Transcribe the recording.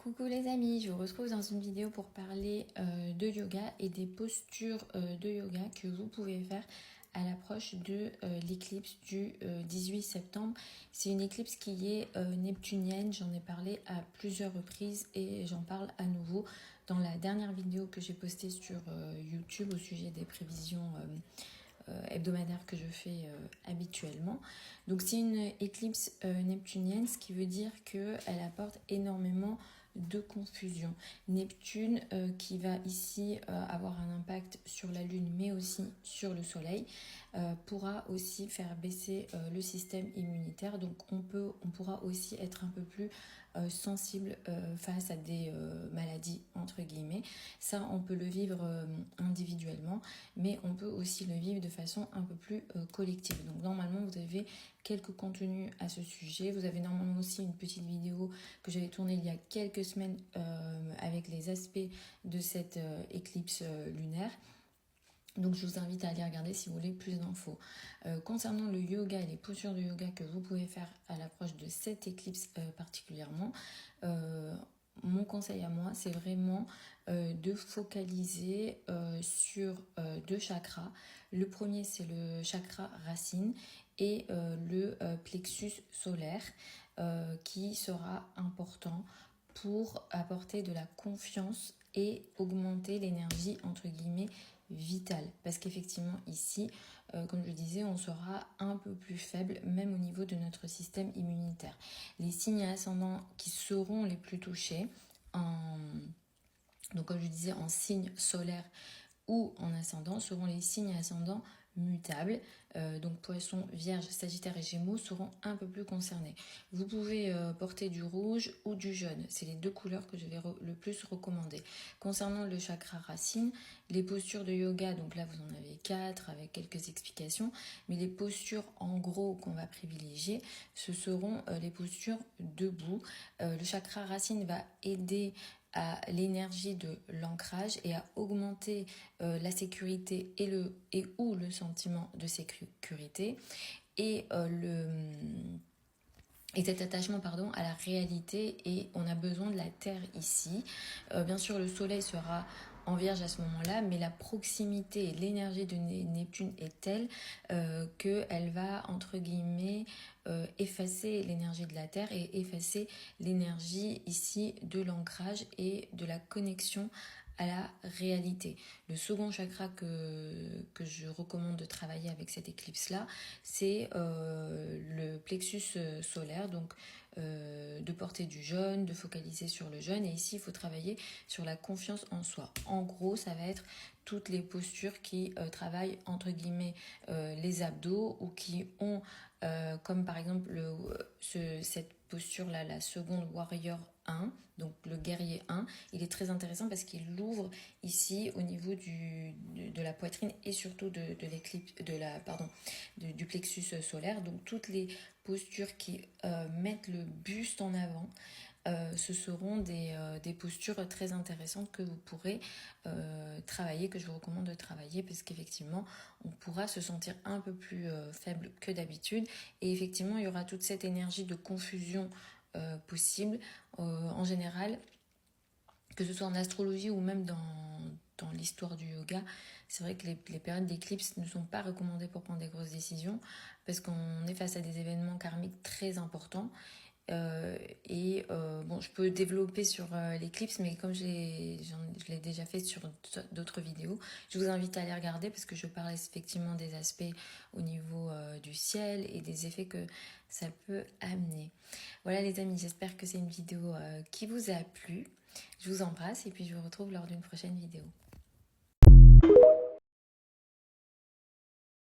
Coucou les amis, je vous retrouve dans une vidéo pour parler de yoga et des postures de yoga que vous pouvez faire à l'approche de l'éclipse du 18 septembre. C'est une éclipse qui est neptunienne, j'en ai parlé à plusieurs reprises et j'en parle à nouveau dans la dernière vidéo que j'ai postée sur YouTube au sujet des prévisions hebdomadaires que je fais habituellement. Donc c'est une éclipse neptunienne, ce qui veut dire qu'elle apporte énormément de confusion. Neptune qui va ici avoir un impact sur la Lune mais aussi sur le Soleil pourra aussi faire baisser le système immunitaire. Donc on pourra aussi être un peu plus sensible face à des maladies entre guillemets. Ça on peut le vivre individuellement, mais on peut aussi le vivre de façon un peu plus collective. Donc normalement vous avez quelques contenus à ce sujet. Vous avez normalement aussi une petite vidéo que j'avais tournée il y a quelques semaines avec les aspects de cette éclipse lunaire. Donc je vous invite à aller regarder si vous voulez plus d'infos. Concernant le yoga et les postures de yoga que vous pouvez faire à l'approche de cette éclipse particulièrement, mon conseil à moi, c'est vraiment de focaliser sur deux chakras. Le premier, c'est le chakra racine et le plexus solaire qui sera important pour apporter de la confiance et augmenter l'énergie entre guillemets vitale. Parce qu'effectivement ici, comme je disais, on sera un peu plus faible même au niveau de notre système immunitaire. Les signes ascendants qui seront les plus touchés, donc comme je disais, en signe solaire ou en ascendant, seront les signes ascendants mutables. Donc Poisson, Vierge, Sagittaire et Gémeaux seront un peu plus concernés. Vous pouvez porter du rouge ou du jaune. C'est les deux couleurs que je vais le plus recommander. Concernant le chakra racine, les postures de yoga, donc là vous en avez 4 avec quelques explications, mais les postures en gros qu'on va privilégier, ce seront les postures debout. Le chakra racine va aider à l'énergie de l'ancrage et à augmenter la sécurité et ou le sentiment de sécurité et cet attachement à la réalité. Et on a besoin de la terre ici. Bien sûr le soleil sera en Vierge à ce moment-là, mais la proximité et l'énergie de Neptune est telle qu'elle va entre guillemets effacer l'énergie de la Terre et effacer l'énergie ici de l'ancrage et de la connexion à la réalité. Le second chakra que je recommande de travailler avec cette éclipse-là, c'est le plexus solaire, donc de porter du jaune, de focaliser sur le jaune. Et ici, il faut travailler sur la confiance en soi. En gros, ça va être toutes les postures qui travaillent entre guillemets les abdos ou qui ont, comme par exemple cette posture-là, la seconde Warrior 1, donc le guerrier 1, il est très intéressant parce qu'il l'ouvre ici au niveau de la poitrine et surtout du plexus solaire. Donc toutes les postures qui mettent le buste en avant, ce seront des postures très intéressantes que vous pourrez travailler, que je vous recommande de travailler, parce qu'effectivement on pourra se sentir un peu plus faible que d'habitude, et effectivement il y aura toute cette énergie de confusion possible en général, que ce soit en astrologie ou même dans l'histoire du yoga. C'est vrai que les périodes d'éclipse ne sont pas recommandées pour prendre des grosses décisions parce qu'on est face à des événements karmiques très importants. Bon, je peux développer sur l'éclipse, mais comme je l'ai déjà fait sur d'autres vidéos, je vous invite à aller regarder parce que je parle effectivement des aspects au niveau du ciel et des effets que ça peut amener. Voilà les amis, j'espère que c'est une vidéo qui vous a plu. Je vous embrasse et puis je vous retrouve lors d'une prochaine vidéo.